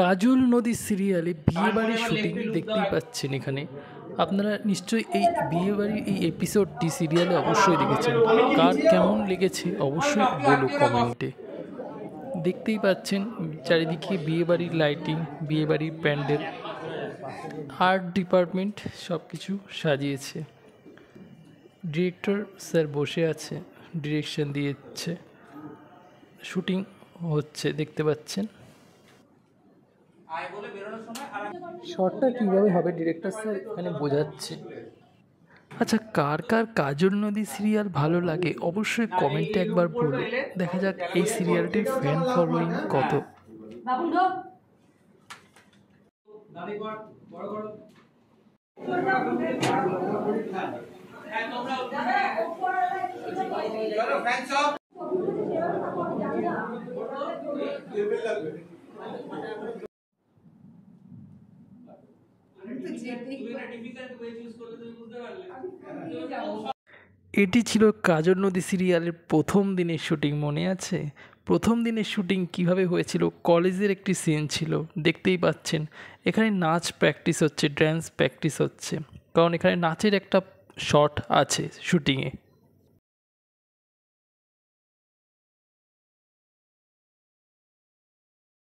কাজল নদী সিরিয়ালে বিয়েবাড়ির শুটিং দেখতেই পাচ্ছেন এখানে। আপনারা নিশ্চয়ই এই বিয়েবাড়ির এই এপিসোডটি সিরিয়ালে অবশ্যই দেখেছেন। কার কেমন লেগেছে অবশ্যই বলো কমেন্টে। দেখতেই পাচ্ছেন চারিদিকে বিয়েবাড়ির লাইটিং, বিয়েবাড়ির প্যান্ডেল, আর্ট ডিপার্টমেন্ট সব কিছু সাজিয়েছে। ডিরেক্টর স্যার বসে আছে, ডিরেকশন দিয়েছে, শুটিং হচ্ছে দেখতে পাচ্ছেন। শর্টটা কীভাবে হবে ডিরেক্টর স্যার এখানে বোঝাচ্ছে। আচ্ছা, কার কার কাজল নদী সিরিয়াল ভালো লাগে অবশ্যই কমেন্টে একবার বলো। দেখা যাক এই সিরিয়ালটির ফ্যান ফলোয়িং কত। এটি ছিল কাজল নদী সিরিয়ালের প্রথম দিনের শুটিং, মনে আছে? প্রথম দিনের শুটিং কিভাবে হয়েছিল, কলেজের একটি সিন ছিল দেখতেই পাচ্ছেন। এখানে নাচ প্র্যাকটিস হচ্ছে, ড্যান্স প্র্যাকটিস হচ্ছে, কারণ এখানে নাচের একটা শট আছে শুটিংয়ে।